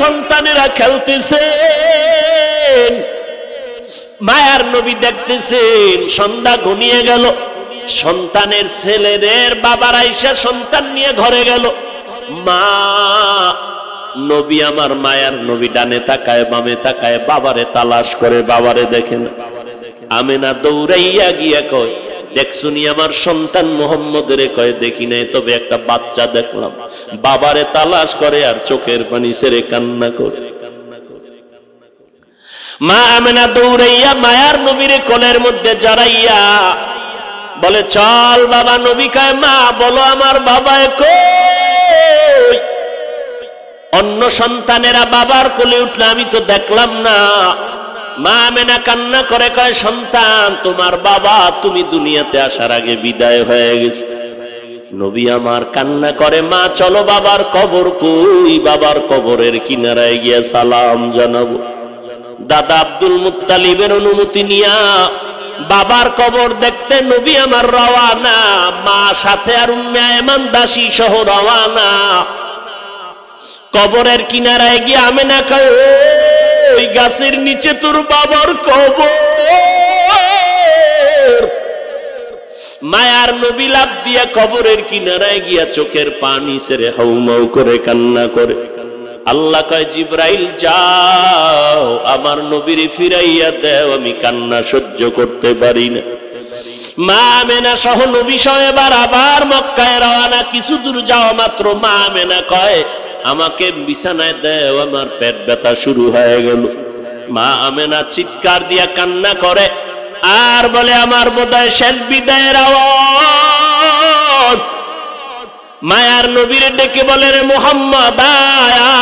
সন্তানেরা খেলতেছেন, মায়ার নবী দেখতেছেন। সন্ধ্যা ঘনিয়ে গেল, সন্তানের ছেলেদের বাবার আইসা সন্তান নিয়ে ঘরে গেল। মা নবী আমার মায়ার নবী ডানে তাকায় বামে তাকায়, বাবারে তালাশ করে, বাবারে দেখেন। আমেনা দৌড়াইয়া গিয়া কয়, দেখছুনি আমার সন্তান মোহাম্মদের? কয়, দেখি নাই, তবে একটা বাচ্চা দেখলাম। বাবারে তালাশ করে আর চোখের পানি ছেড়ে কান্না করে। মা আমেনা দৌড়াইয়া মায়ার নবীরে কোলের মধ্যে জড়াইয়া বলে, চল বাবা। নবী কয়, মা বলো আমার বাবায় কই? অন্য সন্তানেরা বাবার কোলে উঠলে আমি তো দেখলাম না। মা আমেনা কান্না করে কয়, সন্তান তোমার বাবা তুমি দুনিয়াতে আসার আগে বিদায় হয়ে গেছে। নবী আমার কান্না করে, মা চলো বাবার কবর কই? বাবার কবরের কিনারায় গিয়ে সালাম জানাবো। দাদা আব্দুল মুত্তালিবের অনুমতি নিয়া বাবার কবর দেখতে নবী আমার রওয়ানা, মা সাথে আর উম্মে আয়মান দাসী সহ রওয়ানা। কবরের কিনারায় গিয়ে আমেনা কয়, ওই গাছের নিচে তোর বাবার কবর। মায়ার নবী লাফ দিয়া কবরের কিনারায় গিয়া চোখের পানি ছেড়ে হাউমাউ করে কান্না করে। আল্লাহ কয়, জিব্রাইল যাও আমার নবীর ফিরাইয়া দেও, আমি কান্না সহ্য করতে পারি না। মা আমেনা সহ নবী সহ আবার মক্কায় রওনা। কিছু দূর যাওয়া মাত্র মা আমেনা কয়, আমাকে বিছানায় দেও, আমার পেট ব্যথা শুরু হয়ে গেল। মা আমেনা চিৎকার দিয়া কান্না করে আর বলে, আমার বোধহয় শেষ বিদায়ের আওয়াজ। মায়ার নবীরে ডেকে বলে, রে মুহাম্মদ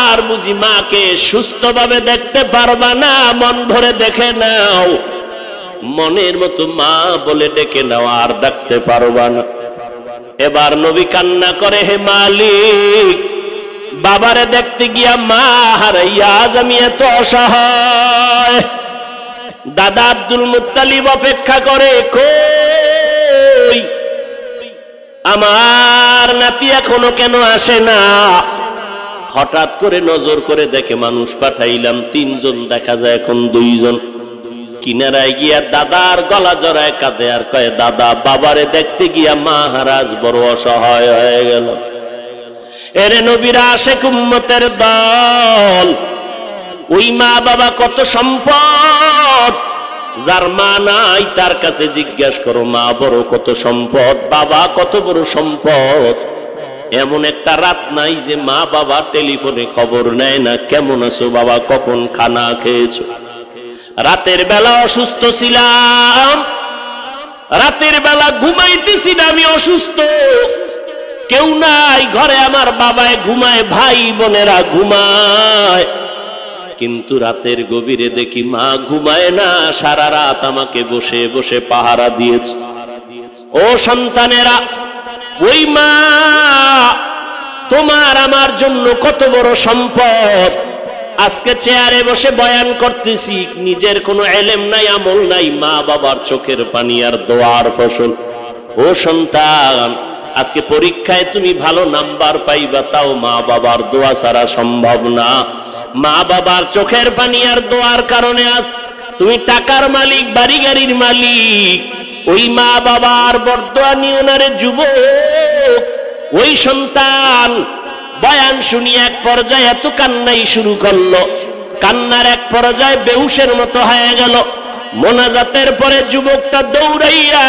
আর বুঝি মাকে সুস্থভাবে দেখতে পারবা না? মন ভরে দেখে নাও। মনের মতো মা বলে ডেকে নাও, আর দেখতে পারবা না। এবার নবী কান্না করে, হে মালিক, বাবারে দেখতে গিয়া মা হারাইয়া আজ আমি এত অসহায়। দাদা আব্দুল মুত্তালিব অপেক্ষা করে, কই আমার নাতি এখনো কেন আসে না? হঠাৎ করে নজর করে দেখে মানুষ পাঠাইলাম 3 জন, দেখা যায় এখন 2 জন। কিনারায় গিয়া দাদার গলা জড়ায় কাঁদে আর কয়, দাদা বাবারে দেখতে গিয়া মা হারাজ বড় অসহায় হয়ে গেল। এরে নবীরা আশেক উম্মতের দল, ওই মা বাবা কত সম্পদ। যার মা নাই তার কাছে জিজ্ঞাসা করো, মা বড় কত সম্পদ, বাবা কত বড় সম্পদ। এমন একটা রাত নাই যে মা বাবা টেলিফোনে খবর নেয় না, কেমন আছো বাবা, কখন খানা খেয়েছো। রাতের বেলা অসুস্থ ছিলাম, রাতের বেলা ঘুমাইতেছি না, আমি অসুস্থ, কেউ নাই ঘরে, আমার বাবায় ঘুমায়, ভাই বোনেরা ঘুমায়, কিন্তু রাতের গভীরে দেখি মা ঘুমায় না, সারা রাত আমাকে বসে বসে পাহারা দিয়েছে। ও সন্তানেরা, ওই মা তোমার আমার জন্য কত বড় সম্পদ। আজকে চেয়ারে বসে বয়ান করতেছি, নিজের কোনো এলেম নাই, আমল নাই, মা বাবার চোখের পানি আর দোয়ার ফসল। ও সন্তান, আজকে পরীক্ষায় তুমি ভালো নাম্বার পাইবা, তাও মা বাবার দোয়া ছাড়া সম্ভব না। মা বাবার চোখের পানি আর দোয়ার কারণে আজ তুমি টাকার মালিক, বাড়ি গাড়ির মালিক। ওই মা বাবার বরদোয়া নিও না রে যুবক। ওই সন্তান বয়ান শুনি এক পর্যায়ে এত কান্নাই শুরু করলো, কান্নার এক পর্যায়ে বেহুশের মতো হয়ে গেল। মোনাজাতের পরে যুবকটা দৌড়াইয়া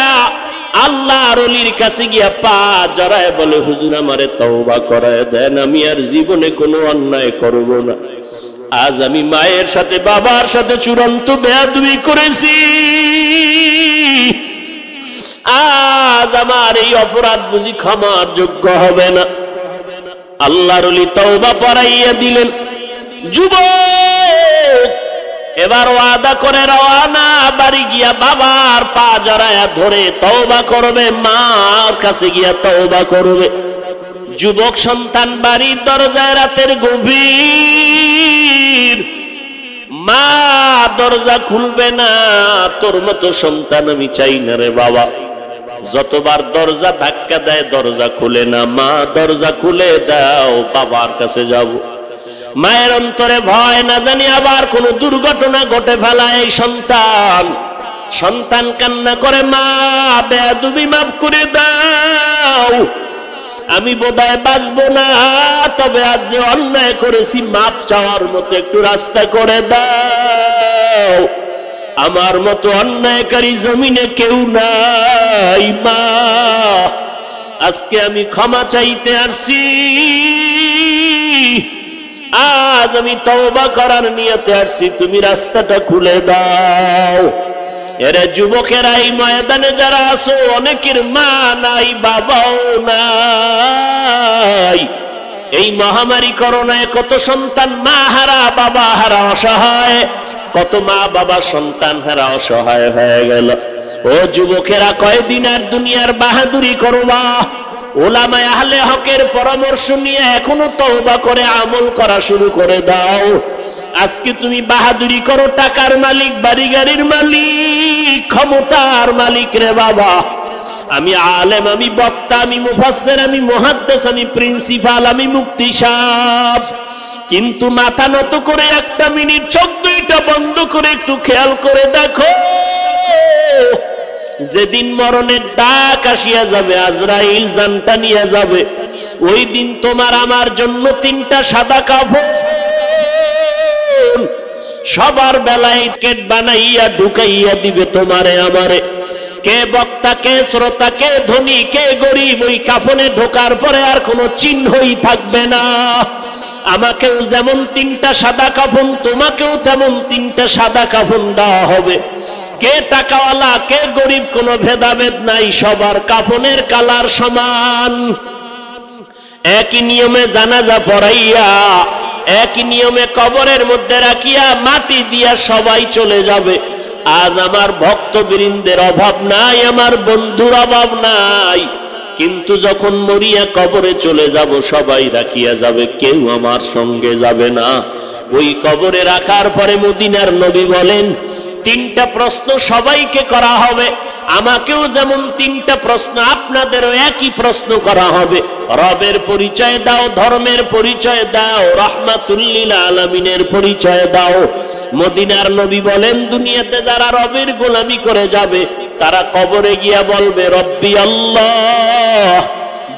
আল্লাহর ওলির কাছে গিয়া পা জড়ায় বলে, হুজুর আমারে তওবা করায় দেন, আমি আর জীবনে কোনো অন্যায় করব না। আজ আমি মায়ের সাথে বাবার সাথে চূড়ান্ত বেয়াদবি করেছি, আজ আমার এই অপরাধ বুঝি ক্ষমার যোগ্য হবে না। আল্লাহর ওলি তওবা পড়াইয়া দিলেন। যুবক এবার ওয়াদা করে রওয়ানা, বাড়ি গিয়া বাবার পা জড়ায়া ধরে তওবা করবে, মার কাছে গিয়া তওবা করবে। যুবক সন্তান বাড়ির দরজায় রাতের গভীর, মা দরজা খুলবে না। তোর মতো সন্তান আমি চাই না রে বাবা। যতবার দরজা ধাক্কা দেয় দরজা খুলে না, মা দরজা খুলে দাও, বাবার কাছে যাব। মায়ের অন্তরে ভয়, না জানি আবার কোনো দুর্ঘটনা ঘটে ফেলায় এই সন্তান। সন্তান কান্না করে, মা বেয়াদবি মাফ করে দাও, আমি বোধহয় বাঁচবো না, তবে আজ যে অন্যায় করেছি মাপ চাওয়ার মতো একটু রাস্তা করে দাও, আমার মতো অন্যায়কারী জমিনে কেউ নাই মা, আজকে আমি ক্ষমা চাইতে আসছি, আজ আমি তওবা করার নিয়তে আসছি, তুমি রাস্তাটা খুলে দাও। এরা যুবকেরা এই ময়দানে যারা আছো, অনেকের মা নাই, বাবাও নাই। এই মহামারী করোনায় কত সন্তান মা হারা, বাবা হারা, অসহায়, কত মা বাবা সন্তান হারা অসহায় হয়ে গেল। ও যুবকেরা, কয়দিন আর দুনিয়ার বাহাদুরি করবা? ওলামায়ে আহলে হকের পরামর্শ নিয়ে এখনো তওবা করে আমল করা শুরু করে দাও। আজকে তুমি বাহাদুরি করো, টাকার মালিক, বাড়ি গাড়ির মালিক, ক্ষমতার মালিক রে বাবা। আমি আলেম, আমি বক্তা, আমি মুফাসসির, আমি মুহাদ্দিস, আমি প্রিন্সিপাল, আমি মুফতি সাহেব, কিন্তু মাথা নত করে একটা মিনিট চোখ দুইটা বন্ধ করে একটু খেয়াল করে দেখো, যেদিন মরণের ডাক আসিয়া যাবে, আজরাইল জানটা নিয়ে যাবে, ওই দিন তোমার আমার জন্য তিনটা সাদা কাফন সবার বেলায় কেট বানাইয়া ঢুকাইয়া দিবে তোমারে আমারে। কে বক্তা, কে শ্রোতা, কে ধনী, কে গরিব, ওই কাফনে ঢোকার পরে আর কোনো চিহ্নই থাকবে না। আমাকেও যেমন তিনটা সাদা কাফন, তোমাকেও তেমন তিনটা সাদা কাফন দেওয়া হবে। কে টাকাওয়ালা, কে গরিব, কোনো ভেদাভেদ নাই, সবার কাফনের কালার সমান। একই নিয়মে জানাজা পড়াইয়া, একই নিয়মে কবরের মধ্যে রাখিয়া মাটি দিয়া সবাই চলে যাবে। আজ আমার ভক্তবৃন্দের অভাব নাই, আমার বন্ধুর অভাব নাই, কিন্তু যখন মরিয়া কবরে চলে যাব, সবাই রাখিয়া যাবে, কেউ আমার সঙ্গে যাবে না। ওই কবরে রাখার পরে মদিনার নবী বলেন, তিনটা প্রশ্ন সবাইকে করা হবে, আমাকেও যেমন তিনটা প্রশ্ন, আপনাদেরও একই প্রশ্ন করা হবে। রবের পরিচয় দাও, ধর্মের পরিচয় দাও, রাহমাতুল লিল আলামিনের পরিচয় দাও। মদিনার নবী বলেন, দুনিয়াতে যারা রবের গোলামি করে যাবে, তারা কবরে গিয়া বলবে রব্বি আল্লাহ।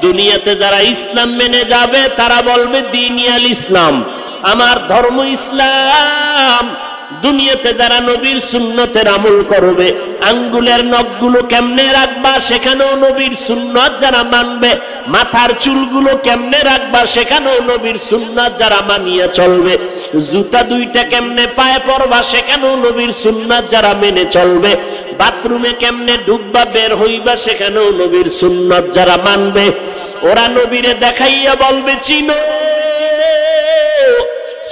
দুনিয়াতে যারা ইসলাম মেনে যাবে, তারা বলবে দীনিয়াল ইসলাম, আমার ধর্ম ইসলাম। দুনিয়াতে যারা নবীর সুন্নতের আমল করবে, আঙ্গুলের নখগুলো কেমনে রাখবা, সেখানেও নবীর সুন্নত যারা মানবে, মাথার চুলগুলো কেমনে রাখবা, সেখানেও নবীর সুন্নত যারা মানিয়ে চলবে, জুতা দুইটা কেমনে পায়ে পরবা, সেখানেও নবীর সুন্নত যারা মেনে চলবে, বাথরুমে কেমনে ঢুকবা, বের হইবা, সেখানেও নবীর সুন্নত যারা মানবে, ওরা নবীরে দেখাইয়া বলবে চিনো।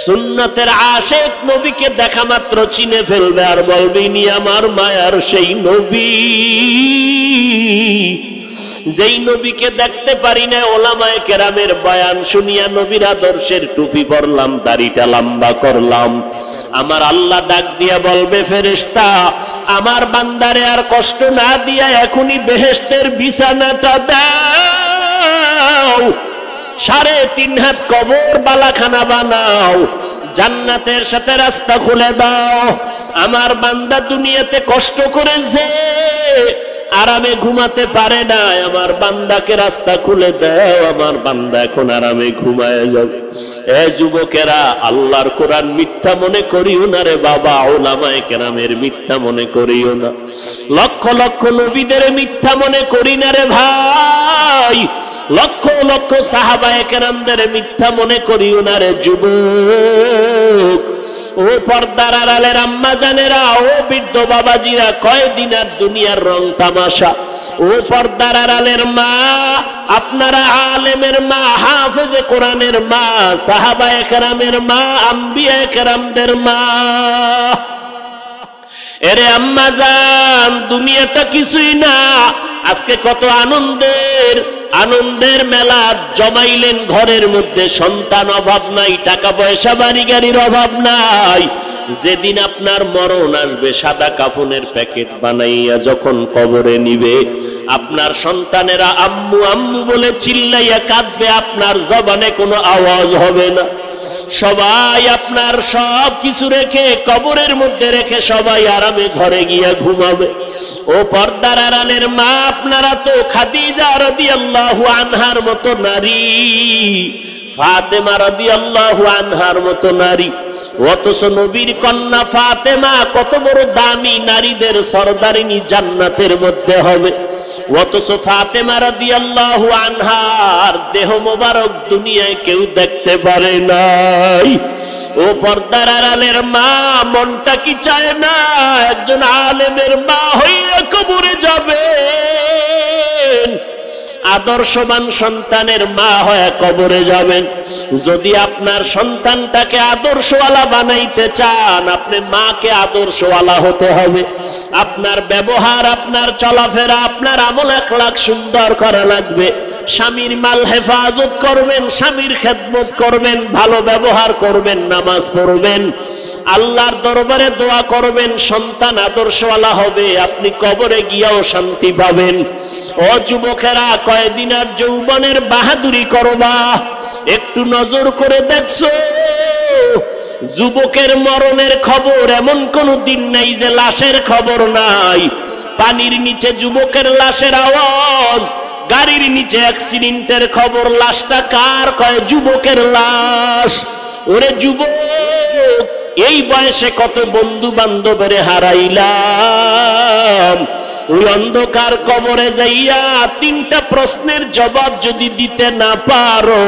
সুন্নতের আশিক নবীকে দেখা মাত্র চিনে ফেলবে, আর বলবে ইনি আমার মায়ার সেই নবী, যেই নবীকে দেখতে পারি না। ওলামায়ে কেরামের বয়ান শুনিয়া নবীর আদর্শের টুপি পরলাম, দাড়িটা লম্বা করলাম, আমার আল্লাহ ডাক দিয়া বলবে, ফেরেশতা আমার বান্দারে আর কষ্ট না দিয়া এখনই বেহেশতের বিছানাটা দাও, 3.5 হাত কবর বালাখানা বানাও, জান্নাতের সাথে রাস্তা খুলে দাও। আমার বান্দা দুনিয়াতে কষ্ট করেছে, আরামে ঘুমাতে পারে না, আমার বান্দাকে রাস্তা খুলে দাও, আমার বান্দা এখন আরামে ঘুমায় যাবে। এ যুবকেরা, আল্লাহর কোরআন মিথ্যা মনে করিও না রে বাবা, ওলামায়ে কেরামের মিথ্যা মনে করিও না, লক্ষ লক্ষ নবীদের মিথ্যা মনে করি না রে ভাই, লক্ষ লক্ষ সাহাবায়ে কেরামদের মিথ্যা মনে করিও না রে যুবক। ও পর্দার আড়ালের আম্মা জানেরা, ও বৃদ্ধ বাবাজিরা, কয়দিন আর দুনিয়ার রং তামাশা। ও পর্দার আড়ালের মা, আপনারা আলেমের মা, হাফেজে কোরআনের মা, সাহাবায়ে কেরামের মা, আম্বিয়ায়ে কেরামদের মা, এরে আম্মা জান, দুনিয়াটা কিছুই না। আজকে কত আনন্দের মেলা জমাইলেন ঘরের মধ্যে, সন্তান অভাব নাই, টাকা পয়সা বাড়ি গাড়ির অভাব নাই। যেদিন আপনার মরণ আসবে, সাদা কাফনের প্যাকেট বানাইয়া যখন কবরে নিবে, আপনার সন্তানেরা আম্মু আম্মু বলে চিল্লাইয়া কাঁদবে, আপনার জবানে কোনো আওয়াজ হবে না। সবাই আপনার সব কিছু রেখে কবরের মধ্যে রেখে সবাই আরামে ঘরে গিয়া ঘুমাবে। ও পর্দার আড়ালের মা, আপনারা তো খাদিজা রাদিয়াল্লাহু আনহার মতো নারী, ফাতেমা রাদিয়াল্লাহু আনহার মতো নারী, অথচ নবীর কন্যা ফাতেমা কত বড় দামি নারীদের সরদারিনী জান্নাতের মধ্যে হবে। অথচ ফাতেমা রাদিয়াল্লাহু আনহার দেহ মোবারক দুনিয়ায় কেউ দেখতে পারে নাই। ও পর্দার আড়ালের মা, মনটা কি চায় না একজন আলেমের মা হইয়া কবরে যাবেন, আদর্শবান সন্তানের মা হয়ে কবরে যাবেন? যদি আপনার সন্তানটাকে আদর্শওয়ালা বানাইতে চান, আপনি মাকে আদর্শওয়ালা হতে হবে। আপনার ব্যবহার, আপনার চলাফেরা, আপনার আমল আখলাক সুন্দর করা লাগবে। স্বামীর মাল হেফাজত করবেন, স্বামীর খেদমত করবেন, ভালো ব্যবহার করবেন, নামাজ পড়বেন, আল্লাহর দরবারে দোয়া করবেন, সন্তান আদর্শওয়ালা হবে, আপনি কবরে গিয়েও শান্তি পাবেন। ও যুবকেরা, কয়দিন আর যৌবনের বাহাদুরি করবা? একটু নজর করে দেখছো যুবকের মরণের খবর এমন কোন দিন নাই যে লাশের খবর নাই। পানির নিচে যুবকের লাশের আওয়াজ, গাড়ির নিচে অ্যাক্সিডেন্টের খবর, লাশটা কার? কয় যুবকের লাশ। ওরে যুবক, এই বয়সে কত বন্ধু বান্ধবের হারাইলাম। ওই অন্ধকার কবরে যাইয়া তিনটা প্রশ্নের জবাব যদি দিতে না পারো,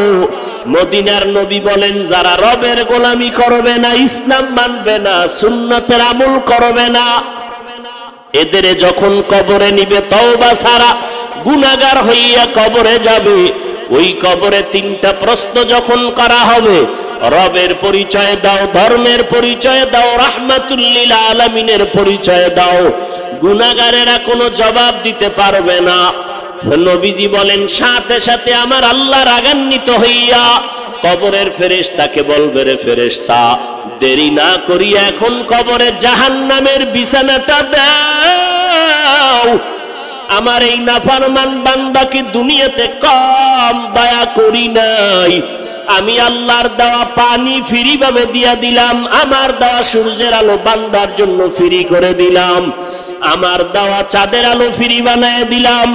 মদিনার নবী বলেন, যারা রবের গোলামি করবে না, ইসলাম মানবে না, সুন্নতের আমল করবে না, এদের যখন কবরে নিবে তওবা ছাড়া গুনাহগার হইয়া কবরে যাবে। ওই কবরে তিনটা প্রশ্ন যখন করা হবে, রবের পরিচয় দাও, ধর্মের পরিচয় দাও, রাহমাতুল লিল আলামিনের পরিচয় দাও, গুনাহগারেরা কোনো জবাব দিতে পারবে না। নবীজি বলেন, সাথে সাথে আমার আল্লাহ রাগান্বিত হইয়া কবরের ফেরেশতাকে বলবে, রে ফেরেশতা, দেরি না করিয়া এখন কবরে জাহান্নামের বিছানাটা দাও। আমার এই নাফরমান বান্দাকে দুনিয়াতে কম দয়া করি নাই, আমি আল্লাহর দেওয়া পানি ফ্রি ভাবে দিয়া দিলাম, আমার দেওয়া সূর্যের আলো বান্দার জন্য ফ্রি করে দিলাম, আমার দেওয়া চাঁদের আলো ফ্রি বানায় দিলাম,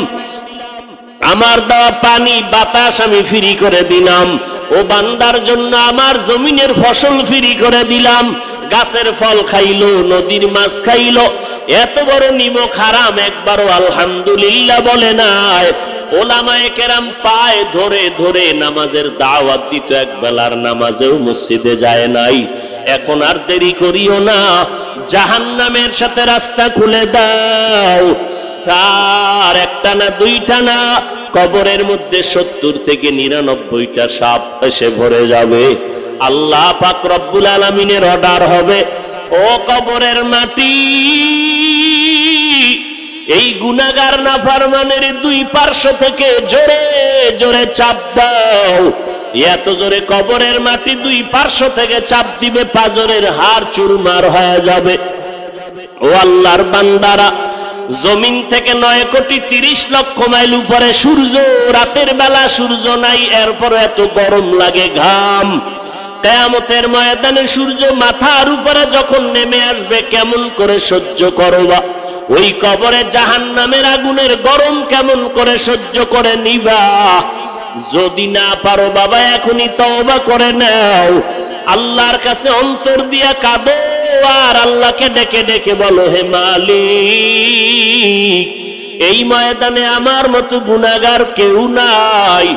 আমার দেওয়া পানি বাতাস আমি ফ্রি করে দিলাম। ও বান্দার জন্য আমার জমিনের ফসল ফ্রি করে দিলাম, গাছের ফল খাইলো, নদীর মাছ খাইলো, এত বড় নিমক হারাম একবারও আলহামদুলিল্লাহ বলে নাই। ওলামায়ে কেরাম পায়ে ধরে ধরে নামাজের দাওয়াত দিত, এক বেলার নামাজেও মসজিদে যায় নাই। এখন আর দেরি করিও না, জাহান্নামের সাথে রাস্তা খুলে দাও। আর একটা না দুইটা না, কবরের মধ্যে 70 থেকে 99টা সাপ এসে ভরে যাবে। আল্লাহ পাক রব্বুল আলামিনের অর্ডার হবে, ও কবরের মাটি, এই গুনাহগার নাফরমানের দুই পার্শ্ব থেকে জোরে জোরে চাপ দাও। এত জোরে কবরের মাটি দুই পার্শ্ব থেকে চাপ দিবে, পাজরের হাড় চুরমার হয়ে যাবে। ও আল্লাহর বান্দারা, জমিন থেকে 9,30,00,000 মাইল উপরে সূর্য, রাতের বেলা সূর্য নাই, এরপর এত গরম লাগে, ঘাম। কিয়ামতের ময়দানে সূর্য মাথার উপরে যখন নেমে আসবে, কেমন করে সহ্য করবা? ওই কবরে জাহান্নামের আগুনের গরম কেমন করে সহ্য করে নিবা? যদি না পারো বাবা, এখনই তওবা করে নাও, আল্লাহর কাছে অন্তর দিয়া কাঁদো, আর আল্লাহকে ডেকে ডেকে বলো, হে মালিক, এই ময়দানে আমার মতো গুনাহগার কেউ নাই।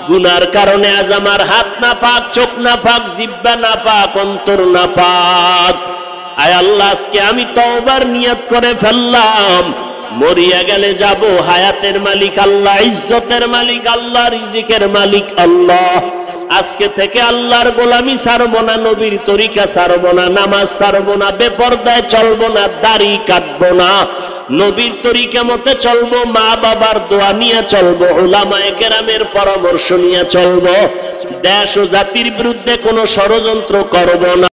গুনার কারণে আজ আমার হাত না পাক, চোখ না পাক, জিহ্বা না পাক, অন্তর না পাক। আয় আল্লাহ, আজকে আমি তওবার নিয়ত করে ফেললাম, মরিয়া গেলে যাব, হায়াতের মালিক আল্লাহ, ইজ্জতের মালিক আল্লাহ, রিজিকের মালিক আল্লাহ। আজকে থেকে আল্লাহর গোলামি ছাড়বো না, নবীর তরিকা ছাড়বো না, নামাজ ছাড়বো না, বেপরদায় চলবো না, দাড়ি কাটবো না, নবীর তরিকা মতে চলবো, মা বাবার দোয়া নিয়ে চলবো, উলামায়ে কেরামের পরামর্শ নিয়ে চলবো, দেশ ও জাতির বিরুদ্ধে কোনো ষড়যন্ত্র করবো না।